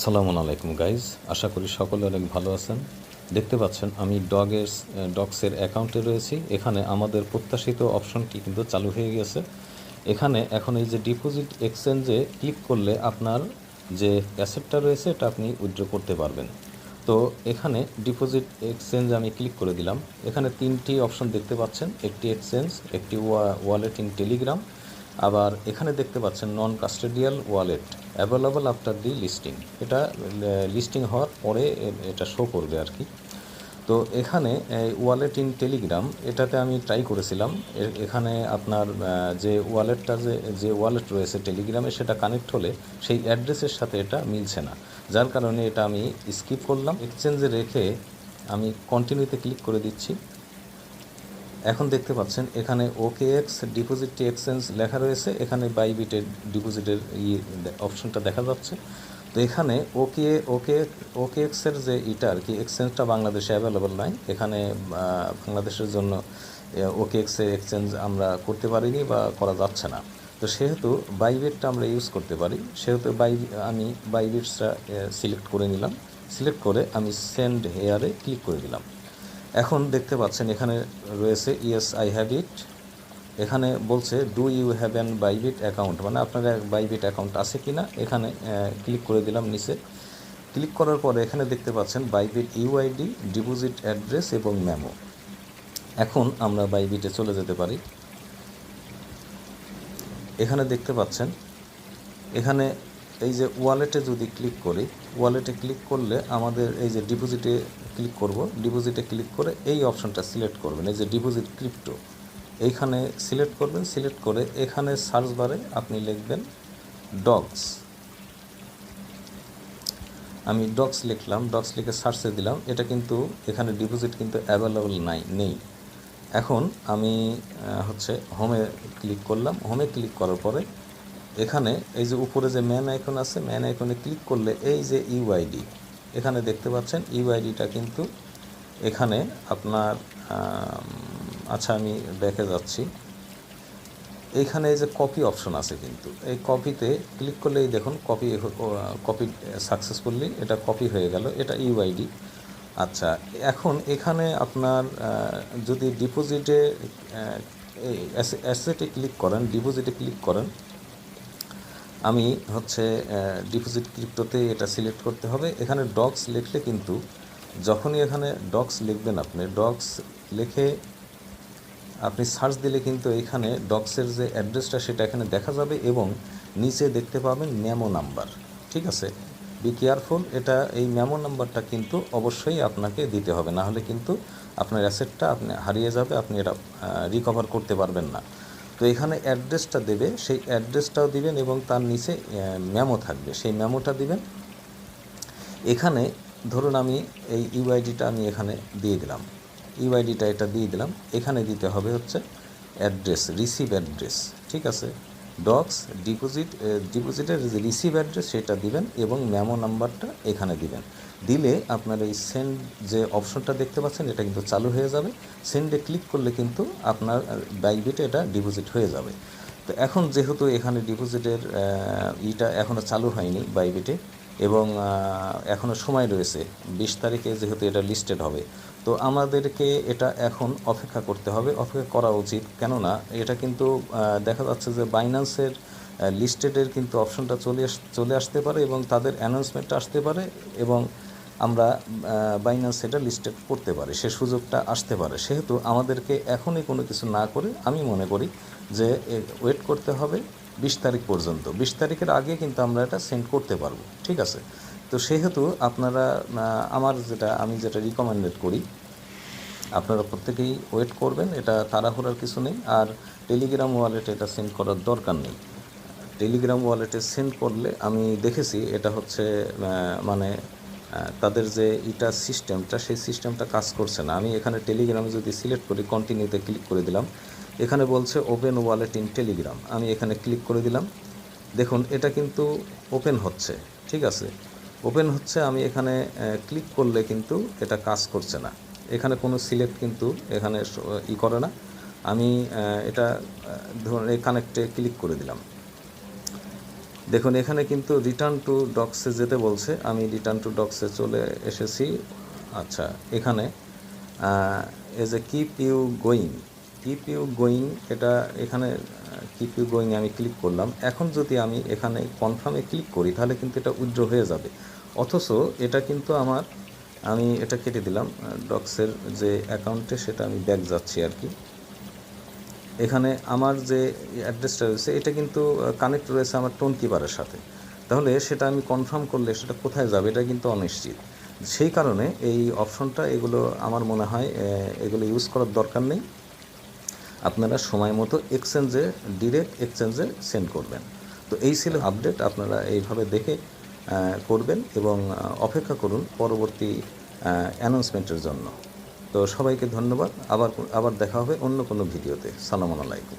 সালামু আলাইকুম গাইজ, আশা করি সকলে অনেক ভালো আছেন। দেখতে পাচ্ছেন আমি ডগসের অ্যাকাউন্টে রয়েছি। এখানে আমাদের প্রত্যাশিত অপশনটি কিন্তু চালু হয়ে গেছে। এখানে এখন এই যে ডিপোজিট এক্সচেঞ্জে ক্লিক করলে আপনার যে অ্যাসেটটা রয়েছে এটা আপনি উইথড্র করতে পারবেন। তো এখানে ডিপোজিট এক্সচেঞ্জ আমি ক্লিক করে দিলাম। এখানে তিনটি অপশন দেখতে পাচ্ছেন, একটি এক্সচেঞ্জ, একটি ওয়ালেট ইন টেলিগ্রাম, আবার এখানে দেখতে পাচ্ছেন non custodial wallet available after the listing. এটা লিস্টিং হওয়ার পরে এটা শো করবে আর কি। তো এখানে ওয়ালেট ইন টেলিগ্রাম এটাতে আমি ট্রাই করেছিলাম। এখানে আপনার যে ওয়ালেটটা যে ওয়ালেট রয়েছে টেলিগ্রামে সেটা কানেক্ট হলে সেই অ্যাড্রেসের সাথে এটা মিলছে না, যার কারণে এটা আমি স্কিপ করলাম। এক্সচেঞ্জে রেখে আমি কন্টিনিউতে ক্লিক করে দিচ্ছি। এখন দেখতে পাচ্ছেন এখানে OKX ডিপোজিট এক্সচেঞ্জ লেখা রয়েছে, এখানে বাইবিটের ডিপোজিটের অপশনটা দেখা যাচ্ছে। তো এখানে OKXের যে এটা আর কি এক্সচেঞ্জটা বাংলাদেশে অ্যাভেলেবল নাই। এখানে বাংলাদেশের জন্য OKXের এক্সচেঞ্জ আমরা করতে পারিনি বা করা যাচ্ছে না। তো সেহেতু বাইবিটটা আমরা ইউজ করতে পারি, সেহেতু আমি বাইবিটসটা সিলেক্ট করে নিলাম। সিলেক্ট করে আমি সেন্ড হেয়ারে ক্লিক করে দিলাম। এখন দেখতে পাচ্ছেন এখানে রয়েছে ইয়েস আই হ্যাভ ইট। এখানে বলছে do you have an Bybit account, মানে আপনার বাইবিট অ্যাকাউন্ট আছে কি না। এখানে ক্লিক করে দিলাম নিচে। ক্লিক করার পরে এখানে দেখতে পাচ্ছেন বাইবিট ইউআইডি, ডিপোজিট অ্যাড্রেস এবং মেমো। এখন আমরা বাইবিটে চলে যেতে পারি। এখানে দেখতে পাচ্ছেন এখানে এই যে ওয়ালেটে যদি ক্লিক করি, ওয়ালেটে ক্লিক করলে আমাদের এই যে ডিপোজিটে ক্লিক করব। ডিপোজিটে ক্লিক করে এই অপশনটা সিলেক্ট করবেন, এই যে ডিপোজিট ক্রিপ্টো এইখানে সিলেক্ট করবেন। সিলেক্ট করে এখানে সার্চ বারে আপনি লিখবেন ডগস। আমি ডগস লিখলাম, ডগস লিখে সার্চে দিলাম। এটা কিন্তু এখানে ডিপোজিট কিন্তু অ্যাভেলেবল নেই। এখন আমি হোমে ক্লিক করলাম। হোমে ক্লিক করার পরে এখানে এই যে উপরে যে ম্যান আইকন আছে, ম্যান আইকনে ক্লিক করলে এই যে ইউআইডি এখানে দেখতে পাচ্ছেন। ইউআইডিটা কিন্তু এখানে আপনার আচ্ছা আমি দেখে যাচ্ছি। এইখানে এই যে কপি অপশন আছে, কিন্তু এই কপিতে ক্লিক করলেই দেখুন কপি সাকসেসফুলি এটা কপি হয়ে গেল, এটা ইউআইডি। আচ্ছা, এখন এখানে আপনার যদি ডিপোজিটে অ্যাসেটে ক্লিক করেন, ডিপোজিটে ক্লিক করেন, আমি ডিপোজিট ক্রিপ্টোতে এটা সিলেক্ট করতে হবে। এখানে ডগস লিখলে কিন্তু যখনই এখানে ডগস লিখবেন, আপনি ডগস লিখে আপনি সার্চ দিলে কিন্তু এখানে ডগসের যে অ্যাড্রেসটা সেটা এখানে দেখা যাবে এবং নিচে দেখতে পাবেন মেমো নাম্বার। ঠিক আছে, বি কেয়ারফুল। এটা এই মেমো নাম্বারটা কিন্তু অবশ্যই আপনাকে দিতে হবে, না হলে কিন্তু আপনার অ্যাসেটটা আপনি হারিয়ে যাবে, আপনি এটা রিকভার করতে পারবেন না। তো এখানে অ্যাড্রেসটা দেবে, সেই অ্যাড্রেসটাও দিবেন এবং তার নিচে মেমো থাকবে, সেই মেমোটা দিবেন। এখানে ধরুন আমি এই ইউআইডিটা আমি এখানে দিয়ে দিলাম, ইউআইডিটা এটা দিয়ে দিলাম। এখানে দিতে হবে অ্যাড্রেস, রিসিভ অ্যাড্রেস। ঠিক আছে, ডগস ডিপোজিটের যে রিসিভ অ্যাড্রেস সেটা দিবেন এবং মেমো নাম্বারটা এখানে দিবেন। দিলে আপনার এই সেন্ড যে অপশনটা দেখতে পাচ্ছেন এটা কিন্তু চালু হয়ে যাবে। সেন্ডে ক্লিক করলে কিন্তু আপনার বাইবিটে এটা ডিপোজিট হয়ে যাবে। তো এখন যেহেতু এখানে ডিপোজিটের ইটা এখনও চালু হয়নি বাইবিটে এবং এখনও সময় রয়েছে, 20 তারিখে যেহেতু এটা লিস্টেড হবে, তো আমাদেরকে এটা এখন অপেক্ষা করতে হবে, অপেক্ষা করা উচিত। কেননা এটা কিন্তু দেখা যাচ্ছে যে বাইন্যান্সের লিস্টেডের কিন্তু অপশনটা চলে আসতে পারে এবং তাদের অ্যানাউন্সমেন্টটা আসতে পারে এবং আমরা বাইন্যান্স এটা লিস্টেড করতে পারে, সে সুযোগটা আসতে পারে। সেহেতু আমাদেরকে এখনই কোনো কিছু না করে আমি মনে করি যে ওয়েট করতে হবে 20 তারিখ পর্যন্ত। 20 তারিখের আগে কিন্তু আমরা এটা সেন্ড করতে পারবো। ঠিক আছে, তো সেহেতু আপনারা আমি যেটা রিকমেন্ডেড করি, আপনারা প্রত্যেকেই ওয়েট করবেন, এটা তাড়াহুড়ার কিছু নেই। আর টেলিগ্রাম ওয়ালেটে এটা সেন্ড করার দরকার নেই। টেলিগ্রাম ওয়ালেটে সেন্ড করলে আমি দেখেছি এটা মানে তাদের যে সিস্টেমটা, সেই সিস্টেমটা কাজ করছে না। আমি এখানে টেলিগ্রামে যদি সিলেক্ট করি, কন্টিনিউতে ক্লিক করে দিলাম, এখানে বলছে ওপেন ওয়ালেট ইন টেলিগ্রাম। আমি এখানে ক্লিক করে দিলাম। দেখুন এটা কিন্তু ওপেন হচ্ছে। ঠিক আছে, ওপেন হচ্ছে। আমি এখানে ক্লিক করলে কিন্তু এটা কাজ করছে না, এখানে কোনো সিলেক্ট কিন্তু এখানে করে না। আমি এটা ধরুন এই কানেক্টে ক্লিক করে দিলাম। দেখুন এখানে কিন্তু রিটার্ন টু ডক্সে যেতে বলছে, আমি রিটার্ন টু ডক্সে চলে এসেছি। আচ্ছা, এখানে as a keep you going, এটা এখানে কিপ ইউ গোয়িং আমি ক্লিক করলাম। এখন যদি আমি এখানে কনফার্মে ক্লিক করি তাহলে কিন্তু এটা উইথড্র হয়ে যাবে, অথচ এটা কিন্তু আমি এটা কেটে দিলাম ডক্সের যে অ্যাকাউন্টে, সেটা আমি ব্যাক যাচ্ছি আর কি। এখানে আমার যে অ্যাড্রেসটা রয়েছে এটা কিন্তু কানেক্ট রয়েছে আমার টোন কিপারের সাথে, তাহলে সেটা আমি কনফার্ম করলে সেটা কোথায় যাবে এটা কিন্তু অনিশ্চিত। সেই কারণে এই অপশনটা এগুলো আমার মনে হয় এগুলো ইউজ করার দরকার নেই। আপনারা সময় মতো ডিরেক্ট এক্সচেঞ্জে সেন্ড করবেন। তো এই ছিল আপডেট, আপনারা এইভাবে দেখে করবেন এবং অপেক্ষা করুন পরবর্তী অ্যানাউন্সমেন্টের জন্য। তো সবাইকে ধন্যবাদ, আবার দেখা হবে অন্য কোনো ভিডিওতে। সালামু আলাইকুম।